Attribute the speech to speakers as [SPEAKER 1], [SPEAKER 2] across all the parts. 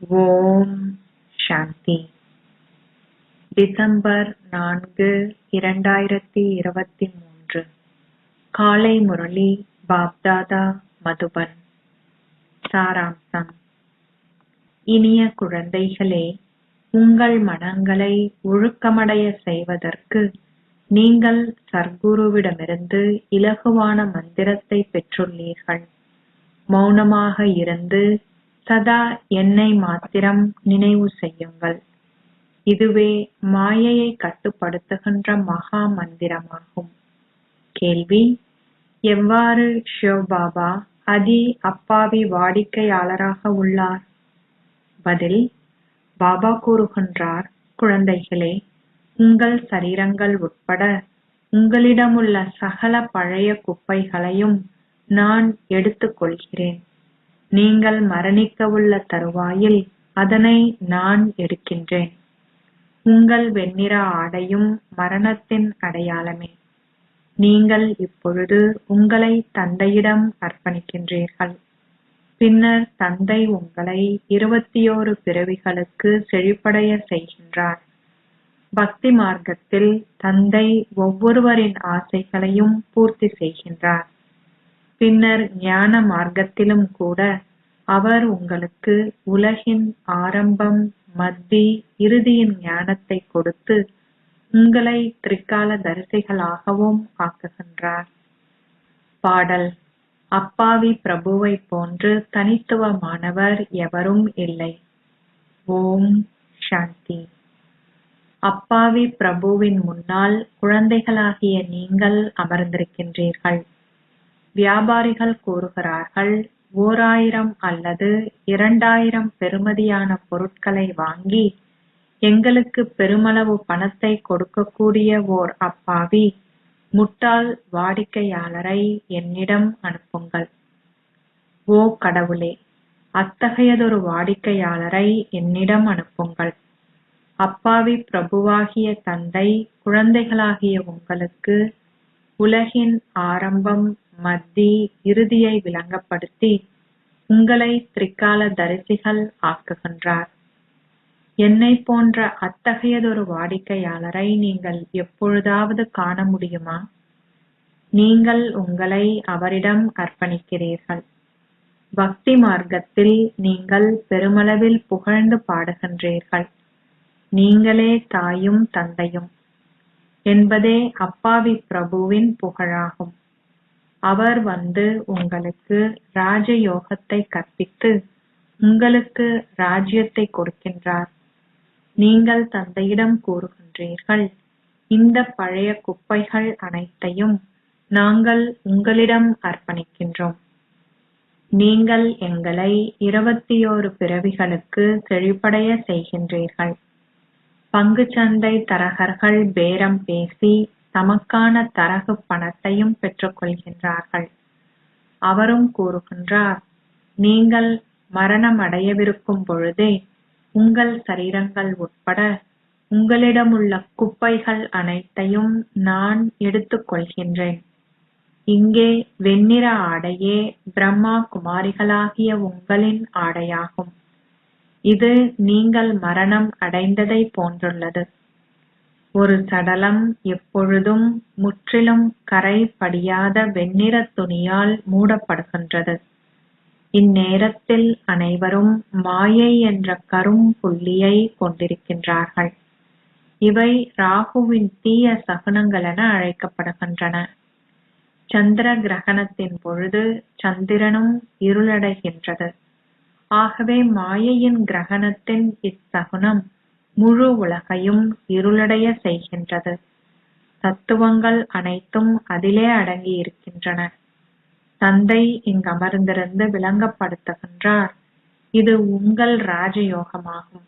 [SPEAKER 1] ஓம் சாந்தி. December 4, 2023. காலை முரளி பாப்தாதா மதுபன். சாராம்சம். இனிய குழந்தைகளே, உங்கள் மனங்களை ஒழுக்கமடைய செய்வதற்கு நீங்கள் சர்க்குருவிடமிருந்து இலகுவான மந்திரத்தை பெற்றுள்ளீர்கள். மௌனமாக இருந்து சதா என்னை மாத்திரம் நினைவு செய்யுங்கள். இதுவே மாயையை கட்டுப்படுத்துகின்ற மகா மந்திரமாகும். கேள்வி: எவ்வாறு சிவபாபா அப்பாவி வாடிக்கையாளராக உள்ளார்? பதில்: பாபா கூறுகின்றார், குழந்தைகளே, உங்கள் சரீரங்கள் உட்பட உங்களிடமுள்ள சகல பழைய குப்பைகளையும் நான் எடுத்துக் கொள்கிறேன். நீங்கள் மரணிக்கவுள்ள தருவாயில் அதனை நான் எடுக்கின்றேன். உங்கள் வெண்ணிற ஆடையும் மரணத்தின் அடையாளமே. நீங்கள் இப்பொழுது உங்களை தந்தையிடம் அர்ப்பணிக்கின்றீர்கள். பின்னர் தந்தை உங்களை 21 பிறவிகளுக்கு செழிப்படைய செய்கின்றார். பக்தி மார்க்கத்தில் தந்தை ஒவ்வொருவரின் ஆசைகளையும் பூர்த்தி செய்கின்றார். பின்னர் ஞான மார்க்கத்திலும் கூட அவர் உங்களுக்கு உலகின் ஆரம்பம், மத்தி, இறுதியின் ஞானத்தை கொடுத்து உங்களை திரிகால தரிசிகளாகவும் ஆக்குகின்றார். பாடல்: அப்பாவி பிரபுவை போன்று தனித்துவமானவர் எவரும் இல்லை. ஓம் சாந்தி. அப்பாவி பிரபுவின் முன்னால் குழந்தைகளாகிய நீங்கள் அமர்ந்திருக்கின்றீர்கள். வியாபாரிகள் கூறுகிறார்கள், 1000 அல்லது 2000 பெறுமதியான பொருட்களை வாங்கி எங்களுக்கு பெருமளவு பணத்தை கொடுக்கக்கூடிய ஓர் அப்பாவி முட்டாள் வாடிக்கையாளரை என்னிடம் அனுப்புங்கள். ஓ கடவுளே, அத்தகையதொரு வாடிக்கையாளரை என்னிடம் அனுப்புங்கள். அப்பாவி பிரபுவாகிய தந்தை குழந்தைகளாகிய உங்களுக்கு உலகின் ஆரம்பம், மத்தி, இறுதியை விளங்கப்படுத்தி உங்களை திரிகால தரிசிகள் ஆக்குகின்றார். என்னை போன்ற அத்தகையதொரு வாடிக்கையாளரை நீங்கள் எப்பொழுதாவது காண முடியுமா? நீங்கள் உங்களை அவரிடம் அர்ப்பணிக்கிறீர்கள். பக்தி மார்க்கத்தில் நீங்கள் பெருமளவில் புகழ்ந்து பாடுகின்றீர்கள். நீங்களே தாயும் தந்தையும் என்பதே அப்பாவி பிரபுவின் புகழாகும். அவர் வந்து உங்களுக்கு ராஜயோகத்தை கற்பித்து உங்களுக்கு ராஜ்யத்தை கொடுக்கின்றார். நீங்கள் தந்தையிடம் கூறுகின்றீர்கள், இந்த பழைய குப்பைகள் அனைத்தையும் நாங்கள் உங்களிடம் அர்ப்பணிக்கின்றோம். நீங்கள் எங்களை 21 பிறவிகளுக்கு செழிப்படைய செய்கின்றீர்கள். பங்குச்சந்தை தரகர்கள் பேரம் பேசி தமக்கான தரகு பணத்தையும் பெற்றுக் கொள்கின்றார்கள். அவரும் கூறுகின்றார், நீங்கள் மரணமடையவிருக்கும் பொழுதே உங்கள் சரீரங்கள் உட்பட உங்களிடமுள்ள குப்பைகள் அனைத்தையும் நான் எடுத்துக் கொள்கின்றேன். இங்கே வெண்ணிற ஆடையே பிரம்மா குமாரிகளாகிய உங்களின் ஆடையாகும். இது நீங்கள் மரணம் அடைந்ததை போன்றுள்ளது. ஒரு சடலம் எப்பொழுதும் முற்றிலும் கரை படியாத வெண்ணிற துணியால் மூடப்படுகின்றது. இந்நேரத்தில் அனைவரும் மாயை என்ற கரும் புள்ளியை கொண்டிருக்கின்றார்கள். இவை ராகுவின் தீய சகுனங்கள் என அழைக்கப்படுகின்றன. சந்திர கிரகணத்தின் பொழுது சந்திரனும் இருளடைகின்றது. ஆகவே மாயையின் கிரகணத்தின் இச்சகுனம் முழு உலகையும் இருளடைய செய்கின்றது. தத்துவங்கள் அனைத்தும் அதிலே அடங்கி இருக்கின்றன. தந்தை இங்கமர்ந்திருந்து விளங்கப்படுத்துகின்றார், இது உங்கள் ராஜயோகமாகும்.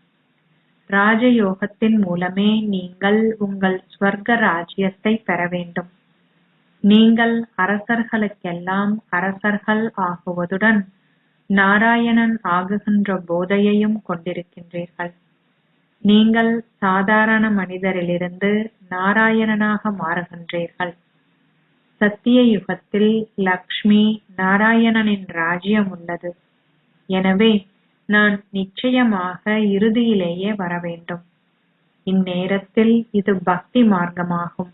[SPEAKER 1] ராஜயோகத்தின் மூலமே நீங்கள் உங்கள் ஸ்வர்க்க ராஜ்யத்தை பெற வேண்டும். நீங்கள் அரசர்களுக்கெல்லாம் அரசர்கள் ஆகுவதுடன் நாராயணன் ஆகுகின்ற போதையையும் கொண்டிருக்கின்றீர்கள். நீங்கள் சாதாரண மனிதரிலிருந்து நாராயணனாக மாறுகின்றீர்கள். சத்திய யுகத்தில் லக்ஷ்மி நாராயணனின் ராஜ்யம் உள்ளது. எனவே நான் நிச்சயமாக இறுதியிலேயே வரவேண்டும். இந்நேரத்தில் இது பக்தி மார்க்கமாகும்.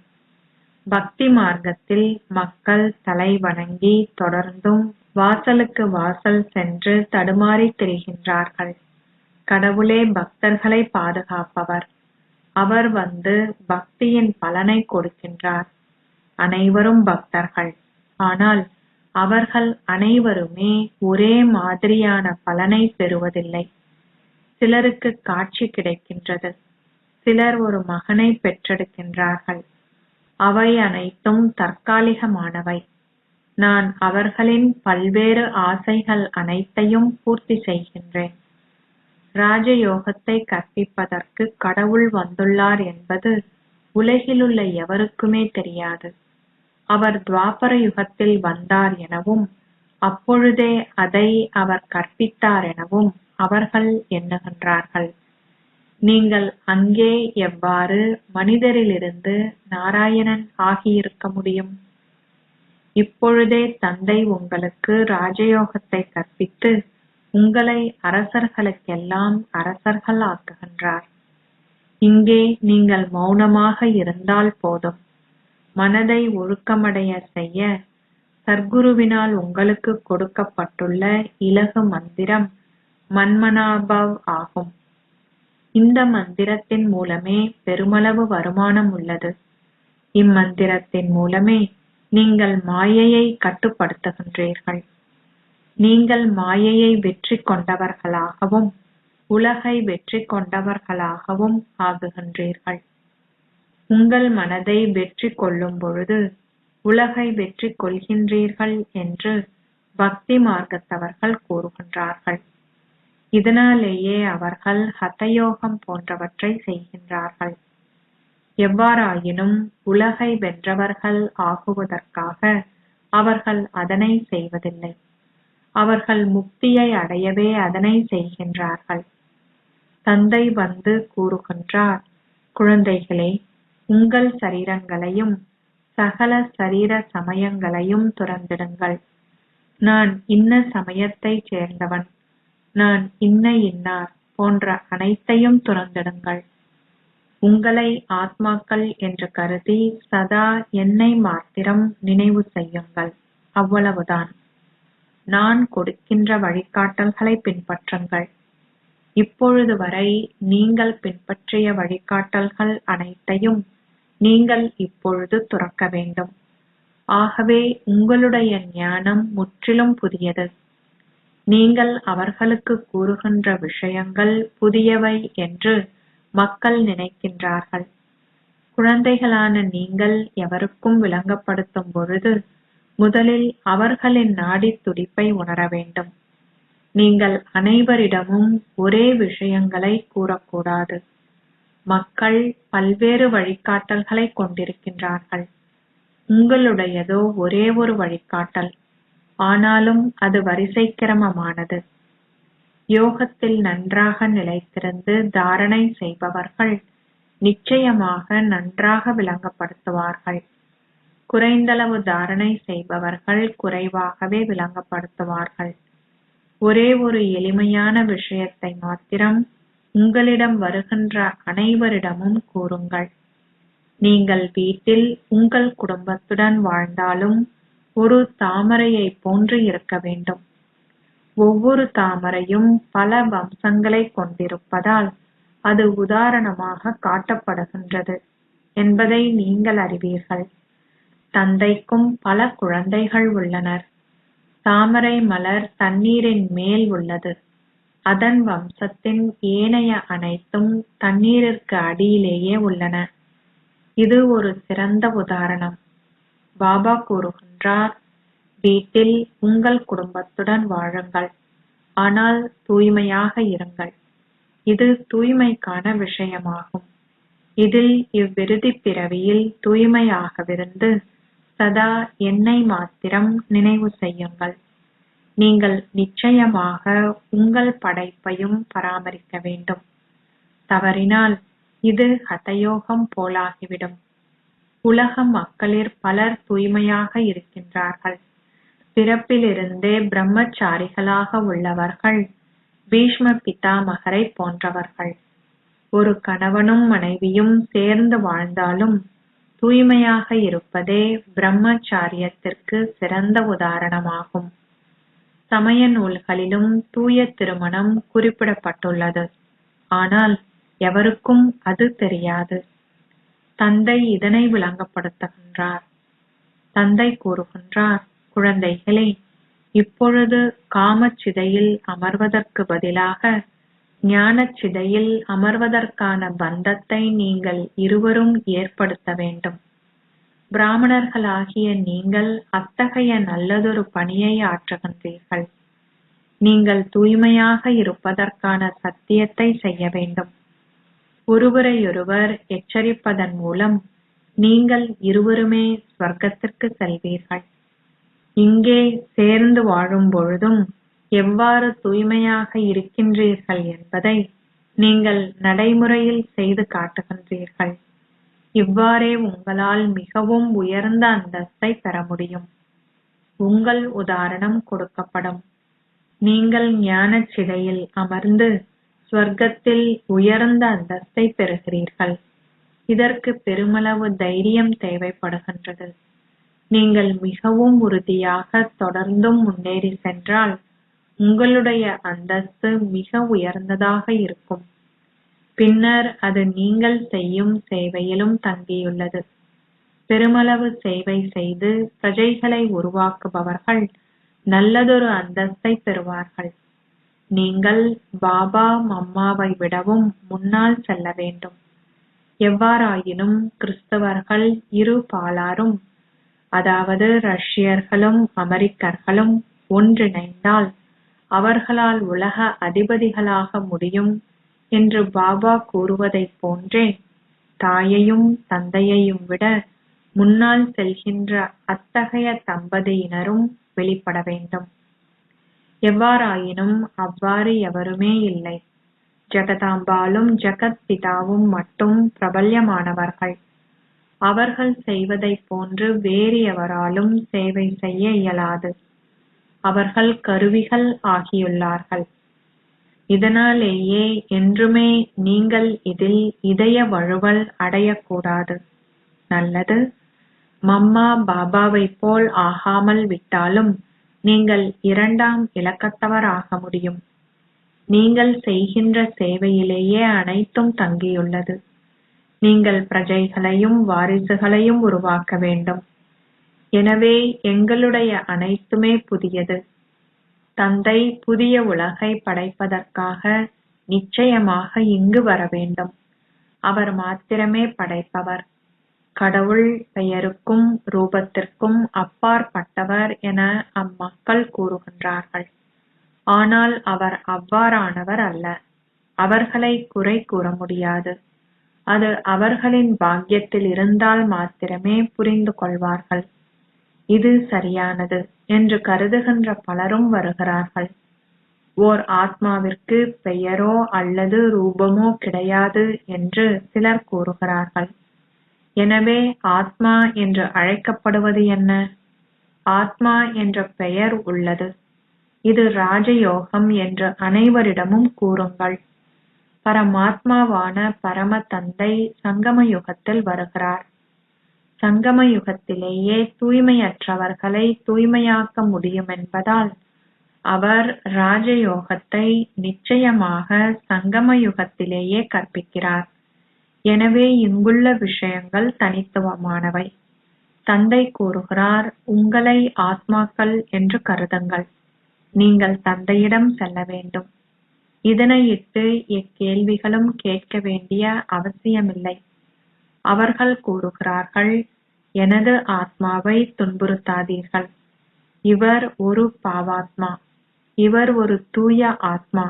[SPEAKER 1] பக்தி மார்க்கத்தில் மக்கள் தலை வணங்கி தொடர்ந்தும் வாசலுக்கு வாசல் சென்று தடுமாறித் திரிகின்றார்கள். கடவுளே பக்தர்களை பாதுகாப்பவர். அவர் வந்து பக்தியின் பலனை கொடுக்கின்றார். அனைவரும் பக்தர்கள். ஆனால் அவர்கள் அனைவருமே ஒரே மாதிரியான பலனை பெறுவதில்லை. சிலருக்கு காட்சி கிடைக்கின்றது. சிலர் ஒரு மகனை பெற்றெடுக்கின்றார்கள். அவை அனைத்தும் தற்காலிகமானவை. நான் அவர்களின் பல்வேறு ஆசைகள் அனைத்தையும் பூர்த்தி செய்கின்றேன். ராஜயோகத்தை கற்பிப்பதற்கு கடவுள் வந்துள்ளார் என்பது உலகிலுள்ள எவருக்குமே தெரியாது. அவர் துவாபர யுகத்தில் வந்தார் எனவும் அப்பொழுதே அதை அவர் கற்பித்தார் எனவும் அவர்கள் எண்ணுகின்றார்கள். நீங்கள் அங்கே எவ்வாறு மனிதரிலிருந்து நாராயணன் ஆகியிருக்க முடியும்? இப்பொழுதே தந்தை உங்களுக்கு ராஜயோகத்தை கற்பித்து உங்களை அரசர்களுக்கெல்லாம் அரசர்கள் ஆக்குகின்றார். இங்கே நீங்கள் மௌனமாக இருந்தால் போதும். மனதை ஒழுக்கமடைய செய்ய சர்க்குருவினால் உங்களுக்கு கொடுக்கப்பட்டுள்ள இலகு மந்திரம் மன்மனாபவ் ஆகும். இந்த மந்திரத்தின் மூலமே பெருமளவு வருமானம் உள்ளது. இம்மந்திரத்தின் மூலமே நீங்கள் மாயையை கட்டுப்படுத்துகின்றீர்கள். நீங்கள் மாயையை வெற்றி கொண்டவர்களாகவும் உலகை வெற்றி கொண்டவர்களாகவும் ஆகுகின்றீர்கள். உங்கள் மனதை வெற்றி கொள்ளும் பொழுது உலகை வெற்றி கொள்கின்றீர்கள் என்று பக்தி மார்க்கத்தவர்கள் கூறுகின்றார்கள். இதனாலேயே அவர்கள் ஹதயோகம் போன்றவற்றை செய்கின்றார்கள். எவ்வாறாயினும் உலகை வென்றவர்கள் ஆகுவதற்காக அவர்கள் அதனை செய்வதில்லை. அவர்கள் முக்தியை அடையவே அதனை செய்கின்றார்கள். தந்தை வந்து கூறுகின்றார், குழந்தைகளே, உங்கள் சரீரங்களையும் சகல சரீர சமயங்களையும் துறந்திடுங்கள். நான் இன்ன சமயத்தைச் சேர்ந்தவன், நான் இன்னார் போன்ற அனைத்தையும் துறந்திடுங்கள். உங்களை ஆத்மாக்கள் என்று கருதி சதா என்னை மாத்திரம் நினைவு செய்யுங்கள். அவ்வளவுதான். நான் கொடுக்கின்ற வழிகாட்டல்களை பின்பற்றுங்கள். இப்பொழுது வரை நீங்கள் பின்பற்றிய வழிகாட்டல்கள் அனைத்தையும் நீங்கள் இப்பொழுது துறக்க வேண்டும். ஆகவே உங்களுடைய ஞானம் முற்றிலும் புதியது. நீங்கள் அவர்களுக்கு கூறுகின்ற விஷயங்கள் புதியவை என்று மக்கள் நினைக்கின்றார்கள். குழந்தைகளான நீங்கள் எவருக்கும் விளங்கப்படுத்தும் பொழுது முதலில் அவர்களின் நாடித் துடிப்பை உணர வேண்டும். நீங்கள் அனைவரிடமும் ஒரே விஷயங்களை கூறக்கூடாது. மக்கள் பல்வேறு வழிகாட்டல்களை கொண்டிருக்கின்றார்கள். உங்களுடையதோ ஒரே ஒரு வழிகாட்டல். ஆனாலும் அது வரிசை கிரமமானது. யோகத்தில் நன்றாக நிலைத்திருந்து தாரணை செய்பவர்கள் நிச்சயமாக நன்றாக விளங்கப்படுத்துவார்கள். குறைந்தளவு தாரணை செய்பவர்கள் குறைவாகவே விளங்கப்படுத்துவார்கள். ஒரே ஒரு எளிமையான விஷயத்தை மாத்திரம் உங்களிடம் வருகின்ற அனைவரிடமும் கூறுங்கள். நீங்கள் வீட்டில் உங்கள் குடும்பத்துடன் வாழ்ந்தாலும் ஒரு தாமரையை போன்று இருக்க வேண்டும். ஒவ்வொரு தாமரையும் பல வம்சங்களை கொண்டிருப்பதால் அது உதாரணமாக காட்டப்படுகின்றது என்பதை நீங்கள் அறிவீர்கள். தந்தைக்கும் பல குழந்தைகள் உள்ளனர். தாமரை மலர் தண்ணீரின் மேல் உள்ளது. அதன் வம்சத்தின் ஏனைய அனைத்தும் தண்ணீரிற்கு அடியிலேயே உள்ளன. இது ஒரு சிறந்த உதாரணம். பாபா கூறுகின்றார், வீட்டில் உங்கள் குடும்பத்துடன் வாழுங்கள், ஆனால் தூய்மையாக இருங்கள். இது தூய்மைக்கான விஷயமாகும். இதில் இவ்விறுதி பிறவியில் தூய்மையாகவிருந்து சதா என்னை மாத்திரம் நினைவு செய்யுங்கள். நீங்கள் நிச்சயமாக உங்கள் படைப்பையும் பராமரிக்க வேண்டும். தவறினால் இது ஹதயோகம் போலாகிவிடும். உலக மக்களில் பலர் தூய்மையாக இருக்கின்றார்கள். பிறப்பிலிருந்தே பிரம்மச்சாரிகளாக உள்ளவர்கள் பீஷ்ம பிதாமகரை போன்றவர்கள். ஒரு கணவனும் மனைவியும் சேர்ந்து வாழ்ந்தாலும் தூய்மையாக இருப்பதே பிரம்மச்சாரியத்திற்கு சிறந்த உதாரணமாகும். சமய நூல்களிலும் தூய திருமணம் குறிப்பிடப்பட்டுள்ளது. ஆனால் எவருக்கும் அது தெரியாது. தந்தை இதனை விளங்கப்படுத்துகின்றார். தந்தை கூறுகின்றார், குழந்தைகளே, இப்பொழுது காமச்சிதையில் அமர்வதற்கு பதிலாக ஞானச்சிதையில் அமர்வதற்கான பந்தத்தை நீங்கள் இருவரும் ஏற்படுத்த வேண்டும். பிராமணர்களாகிய நீங்கள் அத்தகைய நல்லதொரு பணியை ஆற்றுகின்றீர்கள். நீங்கள் தூய்மையாக இருப்பதற்கான சத்தியத்தை செய்ய வேண்டும். ஒருவரையொருவர் எச்சரிப்பதன் மூலம் நீங்கள் இருவருமே ஸ்வர்க்கத்திற்கு செல்வீர்கள். இங்கே சேர்ந்து வாழும் பொழுதும் எவ்வாறு தூய்மையாக இருக்கின்றீர்கள் என்பதை நீங்கள் நடைமுறையில் செய்து காட்டுகின்றீர்கள். இவ்வாறே உங்களால் மிகவும் உயர்ந்த அந்தஸ்தை பெற முடியும். உங்கள் உதாரணம் கொடுக்கப்படும். நீங்கள் ஞானச் சிதையில் அமர்ந்து ஸ்வர்க்கத்தில் உயர்ந்த அந்தஸ்தை பெறுகிறீர்கள். இதற்கு பெருமளவு தைரியம் தேவைப்படுகின்றது. நீங்கள் மிகவும் உறுதியாக தொடர்ந்தும் முன்னேறி சென்றால் உங்களுடைய அந்தஸ்து மிக உயர்ந்ததாக இருக்கும். பின்னர் அது நீங்கள் செய்யும் சேவையிலும் தங்கியுள்ளது. பெருமளவு சேவை செய்து பிரஜைகளை உருவாக்குபவர்கள் நல்லதொரு அந்தஸ்தை பெறுவார்கள். நீங்கள் பாபா மம்மாவை விடவும் முன்னால் செல்ல வேண்டும். எவ்வாறாயினும் கிறிஸ்தவர்கள் இரு பாலாரும், அதாவது ரஷ்யர்களும் அமெரிக்கர்களும் ஒன்றிணைந்தால் அவர்களால் உலக அதிபதிகளாக முடியும் என்று பாபா கூறுவதைப் போன்றே தாயையும் தந்தையையும் விட முன்னால் செல்கின்ற அத்தகைய தம்பதியினரும் வெளிப்பட வேண்டும். எவ்வாறாயினும் அவ்வாறு எவருமே இல்லை. ஜெகதாம்பாலும் ஜெகத் பிதாவும் மட்டும் பிரபல்யமானவர்கள். அவர்கள் செய்வதைப் போன்று வேறு எவராலும் சேவை செய்ய இயலாது. அவர்கள் கருவிகள் ஆகியுள்ளார்கள். இதனாலேயே என்றுமே நீங்கள் இதில் இதய வழுவல் அடையக்கூடாது. நல்லது, மம்மா பாபாவைப் போல் ஆகாமல் விட்டாலும் நீங்கள் இரண்டாம் இலக்கத்தவர் ஆக முடியும். நீங்கள் செய்கின்ற சேவையிலேயே அனைத்தும் தங்கியுள்ளது. நீங்கள் பிரஜைகளையும் வாரிசுகளையும் உருவாக்க வேண்டும். எனவே எங்களுடைய அனைத்துமே புதியது. தந்தை புதிய உலகை படைப்பதற்காக நிச்சயமாக இங்கு வர வேண்டும். அவர் மாத்திரமே படைப்பவர். கடவுள் பெயருக்கும் ரூபத்திற்கும் அப்பாற்பட்டவர் என அம்மக்கள் கூறுகின்றார்கள். ஆனால் அவர் அவ்வாறானவர் அல்ல. அவர்களை குறை கூற முடியாது. அது அவர்களின் பாக்கியத்தில் இருந்தால் மாத்திரமே புரிந்து கொள்வார்கள். இது சரியானது என்று கருதுகின்ற பலரும் வருகிறார்கள். ஓர் ஆத்மாவிற்கு பெயரோ அல்லது ரூபமோ கிடையாது என்று சிலர் கூறுகிறார்கள். எனவே ஆத்மா என்று அழைக்கப்படுவது என்ன? ஆத்மா என்ற பெயர் உள்ளது. இது ராஜயோகம் என்று அனைவரிடமும் கூறுங்கள். பரமாத்மாவான பரம தந்தை சங்கம யுகத்தில் வருகிறார். சங்கம யுகத்திலேயே தூய்மையற்றவர்களை தூய்மையாக்க முடியும் என்பதால் அவர் ராஜயோகத்தை நிச்சயமாக சங்கம யுகத்திலேயே கற்பிக்கிறார். எனவே இங்குள்ள விஷயங்கள் தனித்துவமானவை. தந்தை கூறுகிறார், உங்களை ஆத்மாக்கள் என்று கருதுங்கள். நீங்கள் தந்தையிடம் செல்ல வேண்டும். இதனையிட்டு எக்கேள்விகளும் கேட்க வேண்டிய அவசியமில்லை. அவர்கள் கூறுகிறார்கள், எனது ஆத்மாவை துன்புறுத்தாதீர்கள். இவர் ஒரு பாவாத்மா. இவர் ஒரு தூய ஆத்மா.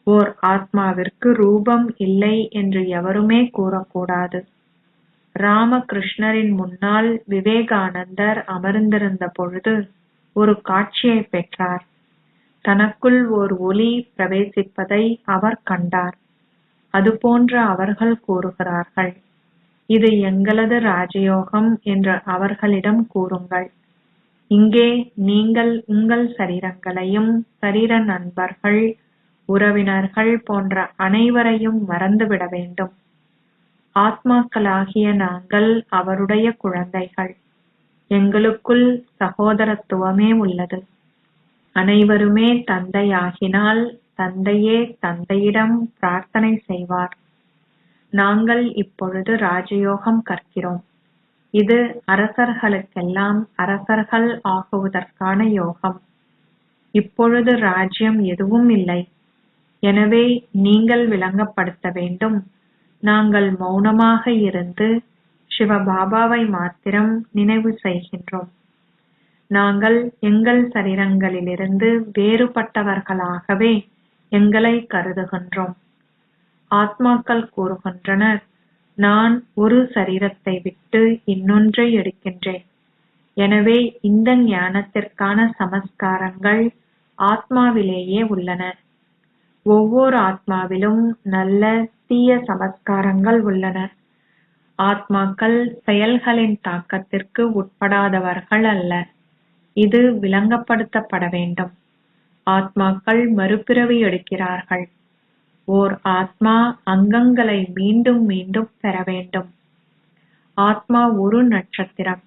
[SPEAKER 1] ஓர் ஆத்மாவிற்கு ரூபம் இல்லை என்று எவருமே கூறக்கூடாது. ராமகிருஷ்ணரின் முன்னால் விவேகானந்தர் அமர்ந்திருந்த பொழுது ஒரு காட்சியை பெற்றார். தனக்குள் ஓர் ஒளி பிரவேசிப்பதை அவர் கண்டார். அதுபோன்ற அவர்கள் கூறுகிறார்கள், இது எங்களது ராஜயோகம் என்று அவர்களிடம் கூறுங்கள். இங்கே நீங்கள் உங்கள் சரீரங்களையும் சரீர நண்பர்கள் உறவினர்கள் போன்ற அனைவரையும் மறந்துவிட வேண்டும். ஆத்மாக்களாகிய நாங்கள் அவருடைய குழந்தைகள். எங்களுக்குள் சகோதரத்துவமே உள்ளது. அனைவருமே தந்தையாகினால் தந்தையே தந்தையிடம் பிரார்த்தனை செய்வார். நாங்கள் இப்பொழுது ராஜயோகம் கற்கிறோம். இது அரசர்களுக்கெல்லாம் அரசர்கள் ஆகுவதற்கான யோகம். இப்பொழுது ராஜ்யம் எதுவும் இல்லை. எனவே நீங்கள் விளங்கப்படுத்த வேண்டும். நாங்கள் மௌனமாக இருந்து சிவபாபாவை மாத்திரம் நினைவு செய்கின்றோம். நாங்கள் எங்கள் சரீரங்களிலிருந்து வேறுபட்டவர்களாகவே எங்களை கருதுகின்றோம். ஆத்மாக்கள் கூறுகின்றனர், நான் ஒரு சரீரத்தை விட்டு இன்னொன்றை எடுக்கின்றேன். எனவே இந்த ஞானத்திற்கான சமஸ்காரங்கள் ஆத்மாவிலேயே உள்ளன. ஒவ்வொரு ஆத்மாவிலும் நல்ல தீய சமஸ்காரங்கள் உள்ளன. ஆத்மாக்கள் செயல்களின் தாக்கத்திற்கு உட்படாதவர்கள் அல்ல. இது விளங்கப்படுத்தப்பட வேண்டும். ஆத்மாக்கள் மறுபிறவி எடுக்கிறார்கள். ஓர் ஆத்மா அங்கங்களை மீண்டும் மீண்டும் பெற வேண்டும். ஆத்மா ஒரு நட்சத்திரம்.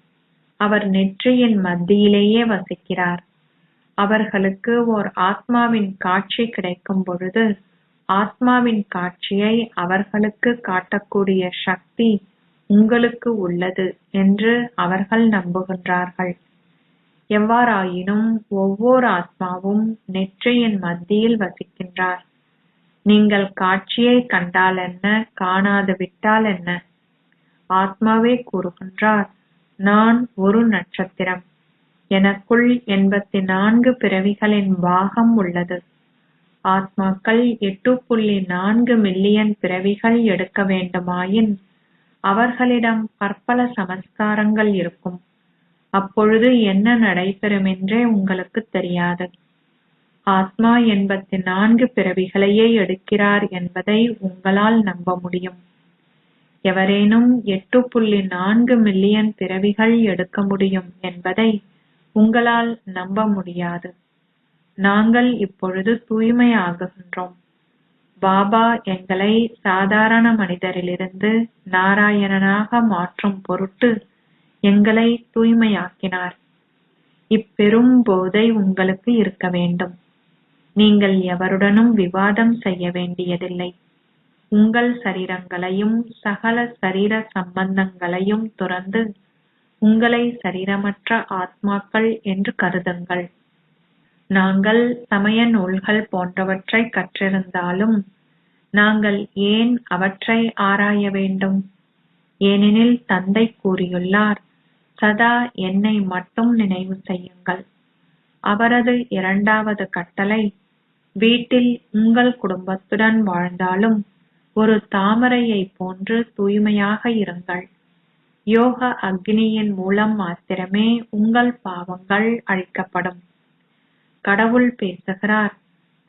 [SPEAKER 1] அவர் நெற்றியின் மத்தியிலேயே வசிக்கிறார். அவர்களுக்கு ஓர் ஆத்மாவின் காட்சி கிடைக்கும் பொழுது ஆத்மாவின் காட்சியை அவர்களுக்கு காட்டக்கூடிய சக்தி உங்களுக்கு உள்ளது என்று அவர்கள் நம்புகின்றார்கள். எவ்வாறாயினும் ஒவ்வொரு ஆத்மாவும் நெற்றியின் மத்தியில் வசிக்கின்றார். நீங்கள் காட்சியை கண்டால் என்ன, காணாது விட்டால் என்ன? ஆத்மாவே கூறுகின்றார், நான் ஒரு நட்சத்திரம். எனக்குள் 84 பிறவிகளின் பாகம் உள்ளது. ஆத்மாக்கள் 8.4 மில்லியன் பிறவிகள் எடுக்க வேண்டுமாயின் அவர்களிடம் பற்பல சமஸ்காரங்கள் இருக்கும். அப்பொழுது என்ன நடைபெறுமென்றே உங்களுக்கு தெரியாது. ஆத்மா 84 பிறவிகளையே எடுக்கிறார் என்பதை உங்களால் நம்ப முடியும். எவரேனும் 8.4 மில்லியன் பிறவிகள் எடுக்க முடியும் என்பதை உங்களால் நம்ப முடியாது. நாங்கள் இப்பொழுது தூய்மையாகுகின்றோம். பாபா எங்களை சாதாரண மனிதரிலிருந்து நாராயணனாக மாற்றும் பொருட்டு எங்களை தூய்மையாக்கினார். இப்பெரும் போதை உங்களுக்கு இருக்க வேண்டும். நீங்கள் எவருடனும் விவாதம் செய்ய வேண்டியதில்லை. உங்கள் சரீரங்களையும் சகல சரீர சம்பந்தங்களையும் துறந்து உங்களை சரீரமற்ற ஆத்மாக்கள் என்று கருதுங்கள். நாங்கள் சமய நூல்கள் போன்றவற்றை கற்றிருந்தாலும் நாங்கள் ஏன் அவற்றை ஆராய வேண்டும்? ஏனெனில் தந்தை கூறியுள்ளார், சதா என்னை மட்டும் நினைவு செய்யுங்கள். அவரது இரண்டாவது கட்டளை, வீட்டில் உங்கள் குடும்பத்துடன் வாழ்ந்தாலும் ஒரு தாமரையை போன்று தூய்மையாக இருங்கள். யோக அக்னியின் மூலம் மாத்திரமே உங்கள் பாவங்கள் அழிக்கப்படும். கடவுள் பேசுகிறார்.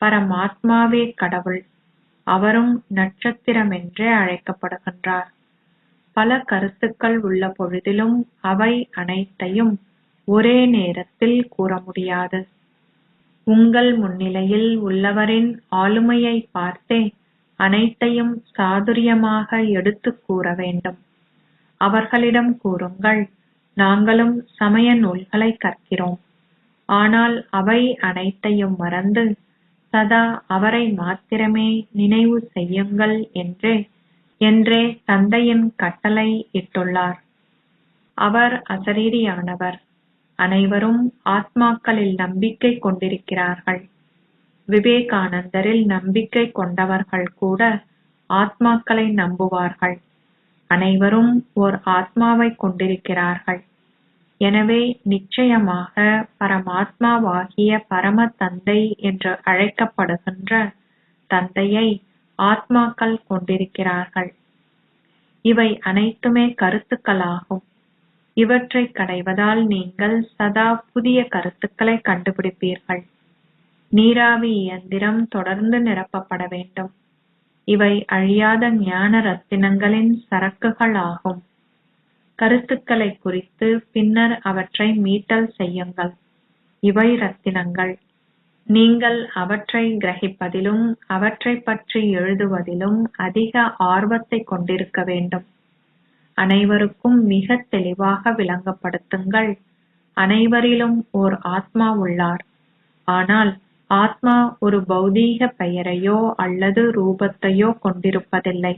[SPEAKER 1] பரமாத்மாவே கடவுள். அவரும் நட்சத்திரம் என்றே அழைக்கப்படுகின்றார். பல கருத்துக்கள் உள்ள பொழுதிலும் அவை அனைத்தையும் ஒரே நேரத்தில் கூற முடியாது. உங்கள் முன்னிலையில் உள்ளவரின் ஆளுமையை பார்த்தே அனைத்தையும் சாதுரியமாக எடுத்துக் கூற வேண்டும். அவர்களிடம் கூறுங்கள், நாங்களும் சமய நூல்களை கற்கிறோம். ஆனால் அவை அனைத்தையும் மறந்து சதா அவரை மாத்திரமே நினைவு செய்யுங்கள் என்றே தந்தையின் கட்டளை இட்டுள்ளார். அவர் அசரீரியானவர். அனைவரும் ஆத்மாக்களில் நம்பிக்கை கொண்டிருக்கிறார்கள். விவேகானந்தரில் நம்பிக்கை கொண்டவர்கள் கூட ஆத்மாக்களை நம்புவார்கள். அனைவரும் ஓர் ஆத்மாவை கொண்டிருக்கிறார்கள். எனவே நிச்சயமாக பரமாத்மாவாகிய பரம தந்தை என்று அழைக்கப்படுகின்ற தந்தையை ஆத்மாக்கள் கொண்டிருக்கிறார்கள். இவை அனைத்துமே கருத்துக்களாகும். இவற்றை கடைவதால் நீங்கள் சதா புதிய கருத்துக்களை கண்டுபிடிப்பீர்கள். நீராவி இயந்திரம் தொடர்ந்து நிரப்பப்பட வேண்டும். இவை அழியாத ஞான ரத்தினங்களின் சரக்குகள் ஆகும். கருத்துக்களை குறித்து பின்னர் அவற்றை மீட்டல் செய்யுங்கள். இவை ரத்தினங்கள். நீங்கள் அவற்றை கிரகிப்பதிலும் அவற்றைப் பற்றி எழுதுவதிலும் அதிக ஆர்வத்தை கொண்டிருக்க வேண்டும். அனைவருக்கும் மிக தெளிவாக விளங்கப்படுத்துங்கள். அனைவரிலும் ஓர் ஆத்மா உள்ளார். ஆனால் ஆத்மா ஒரு பௌதீக பெயரையோ அல்லது ரூபத்தையோ கொண்டிருப்பதில்லை.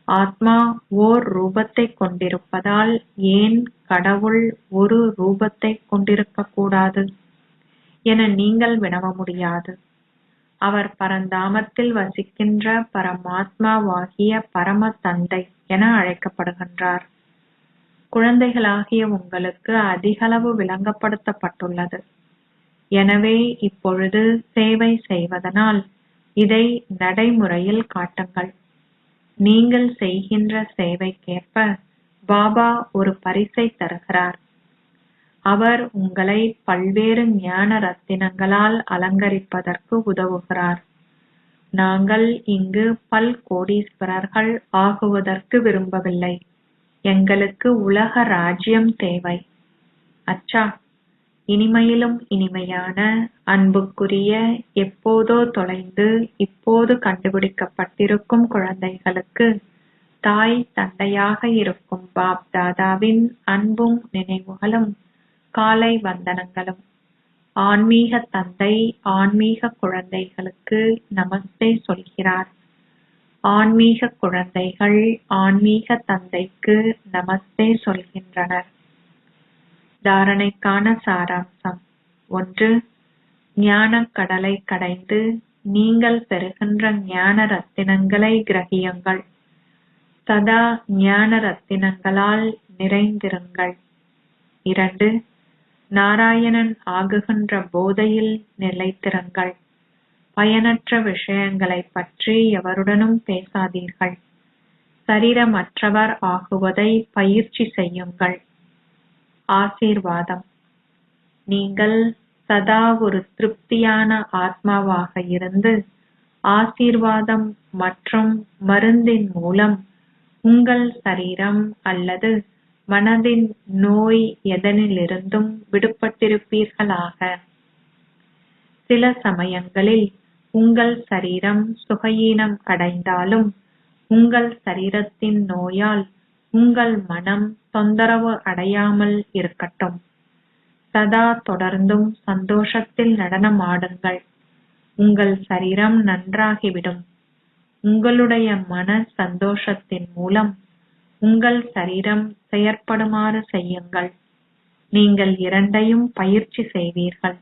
[SPEAKER 1] ஆத்மா ஓர் ரூபத்தை கொண்டிருப்பதால் ஏன் கடவுள் ஒரு ரூபத்தை கொண்டிருக்கக்கூடாது என நீங்கள் வினவ முடியாது. அவர் பரந்தாமத்தில் வசிக்கின்ற பரமாத்மாவாகிய பரம தந்தை என அழைக்கப்படுகின்றார். குழந்தைகளாகிய உங்களுக்கு அதிகளவு விளங்கப்படுத்தப்பட்டுள்ளது. எனவே இப்பொழுது சேவை செய்வதனால் இதை நடைமுறையில் காட்டுங்கள். நீங்கள் செய்கின்ற சேவைக்கேற்ப பாபா ஒரு பரிசை தருகிறார். அவர் உங்களை பல்வேறு ஞான ரத்தினங்களால் அலங்கரிப்பதற்கு உதவுகிறார். நாங்கள் இங்கு பல்கோடீஸ்வரர்கள் ஆகுவதற்கு விரும்பவில்லை. எங்களுக்கு உலக ராஜ்யம் தேவை. அச்சா, இனிமையிலும் இனிமையான அன்புக்குரிய எப்போதோ தொலைந்து இப்போது கண்டுபிடிக்கப்பட்டிருக்கும் குழந்தைகளுக்கு தாய் தந்தையாக இருக்கும் பாப் தாதாவின் அன்பும் நினைவுகளும் காலை வந்தனங்களும். ஆன்மீக தந்தை ஆன்மீக குழந்தைகளுக்கு நமஸ்தே சொல்கிறார். ஆன்மீக குழந்தைகள் ஆன்மீக தந்தைக்கு நமஸ்தே சொல்கின்றனர். தாரணைக்கான சாராம்சம். 1. ஞானக் கடலை கடைந்து நீங்கள் பெறுகின்ற ஞான ரத்தினங்களை கிரகியுங்கள். சதா ஞான ரத்தினங்களால் நிறைந்திருங்கள். 2. நாராயணன் ஆகுகின்ற போதையில் நிலைத்திருங்கள். பயனற்ற விஷயங்களைப் பற்றி எவருடனும் பேசாதீர்கள். சரீரமற்றவர் ஆகுவதை பயிற்சி செய்யுங்கள். ஆசீர்வாதம். நீங்கள் சதா ஒரு திருப்தியான ஆத்மாவாக இருந்து ஆசீர்வாதம் மற்றும் மருந்தின் மூலம் உங்கள் சரீரம் அல்லது மனதின் நோய் எதனிலிருந்தும் விடுபட்டிருப்பீர்களாக. சில சமயங்களில் உங்கள் சரீரம் சுகயீனம் அடைந்தாலும் உங்கள் சரீரத்தின் நோயால் உங்கள் மனம் தொந்தரவு அடையாமல் இருக்கட்டும். சதா தொடர்ந்தும் சந்தோஷத்தில் நடனமாடுங்கள். உங்கள் சரீரம் நன்றாகிவிடும். உங்களுடைய மன சந்தோஷத்தின் மூலம் உங்கள் சரீரம் செயற்படுமாறு செய்யுங்கள். நீங்கள் இரண்டையும் பயிற்சி செய்வீர்கள்.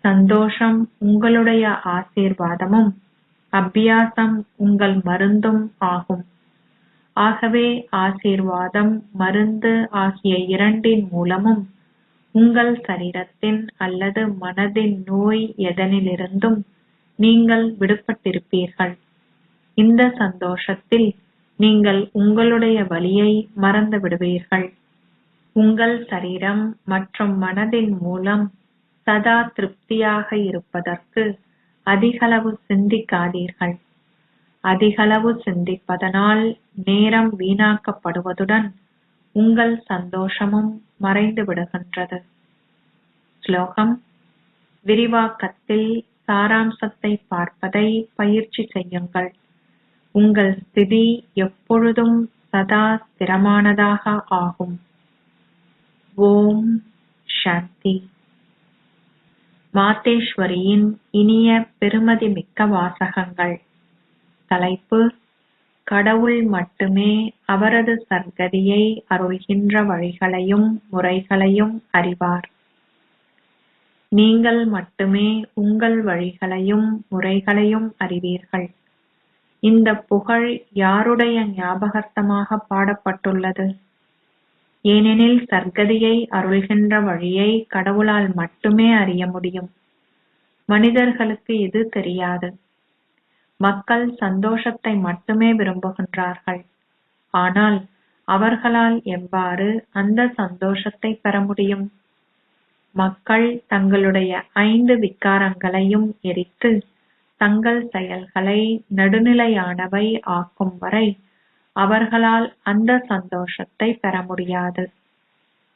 [SPEAKER 1] சந்தோஷம் உங்களுடைய ஆசீர்வாதமும் அபியாசம் உங்கள் மருந்தும் ஆகும். ஆகவே ஆசீர்வாதம் மருந்து ஆகிய இரண்டின் மூலமும் உங்கள் சரீரத்தின் அல்லது மனதின் நோய் எதனிலிருந்தும் நீங்கள் விடுபட்டிருப்பீர்கள். இந்த சந்தோஷத்தில் நீங்கள் உங்களுடைய வலியை மறந்து விடுவீர்கள். உங்கள் சரீரம் மற்றும் மனதின் மூலம் சதா திருப்தியாக இருப்பதற்கு அதிகளவு சிந்திக்காதீர்கள். அதிகளவு சிந்திப்பதனால் நேரம் வீணாக்கப்படுவதுடன் உங்கள் சந்தோஷமும் மறைந்து விடுகின்றது. ஸ்லோகம். விரிவாக்கத்தில் சாராம்சத்தை பார்ப்பதை பயிற்சி செய்யுங்கள். உங்கள் ஸ்திதி எப்பொழுதும் சதா ஸ்திரமானதாக ஆகும். ஓம் சாந்தி. மாதேஸ்வரியின் இனிய பெருமதிமிக்க வாசகங்கள். தலைப்பு: கடவுள் மட்டுமே அவரது சர்க்கதியை அருள்கின்ற வழிகளையும் முறைகளையும் அறிவார். நீங்கள் மட்டுமே உங்கள் வழிகளையும் முறைகளையும் அறிவீர்கள். இந்த புகழ் யாருடைய ஞாபகார்த்தமாக பாடப்பட்டுள்ளது? ஏனெனில் சர்க்கதியை அருள்கின்ற வழியை கடவுளால் மட்டுமே அறிய முடியும். மனிதர்களுக்கு இது தெரியாது. மக்கள் சந்தோஷத்தை மட்டுமே விரும்புகின்றார்கள். ஆனால் அவர்களால் எவ்வாறு அந்த சந்தோஷத்தை பெற முடியும்? மக்கள் தங்களுடைய 5 விகாரங்களையும் எரித்து தங்கள் செயல்களை நடுநிலையானவை ஆக்கும் வரை அவர்களால் அந்த சந்தோஷத்தை பெற முடியாது.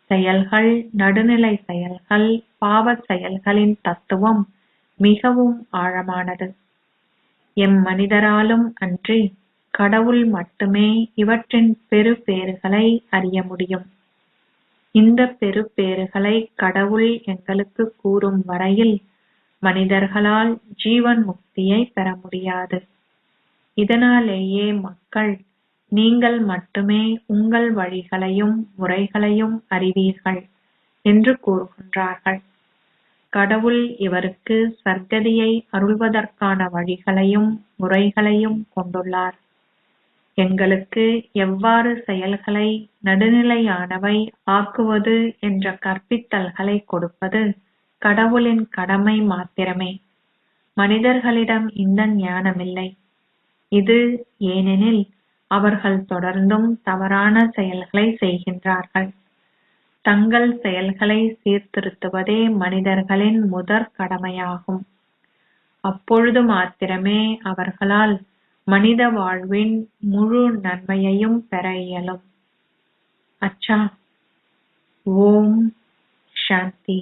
[SPEAKER 1] செயல்கள், நடுநிலை செயல்கள், பாவ செயல்களின் தத்துவம் மிகவும் ஆழமானது. மனிதராலும் அன்றி கடவுள் மட்டுமே இவற்றின் பெறுபேறுகளை அறிய முடியும். இந்த பெறுபேறுகளை கடவுள் எங்களுக்கு கூறும் வரையில் மனிதர்களால் ஜீவன் முக்தியை பெற முடியாது. இதனாலேயே மக்கள் நீங்கள் மட்டுமே உங்கள் வழிகளையும் முறைகளையும் அறிவீர்கள் என்று கூறுகின்றார்கள். கடவுள் இவருக்கு சர்க்கதியை அருள்வதற்கான வழிகளையும் முறைகளையும் கொண்டுள்ளார். எங்களுக்கு எவ்வாறு செயல்களை நடுநிலையானவை ஆக்குவது என்ற கற்பித்தல்களை கொடுப்பது கடவுளின் கடமை மாத்திரமே. மனிதர்களிடம் இந்த ஞானமில்லை. இது ஏனெனில் அவர்கள் தொடர்ந்தும் தவறான செயல்களை செய்கின்றார்கள். தங்கள் செயல்களை சீர்திருத்துவதே மனிதர்களின் முதற் கடமையாகும். அப்பொழுது மாத்திரமே அவர்களால் மனித வாழ்வின் முழு நன்மையையும் பெற இயலும். அச்சா. ஓம் சாந்தி.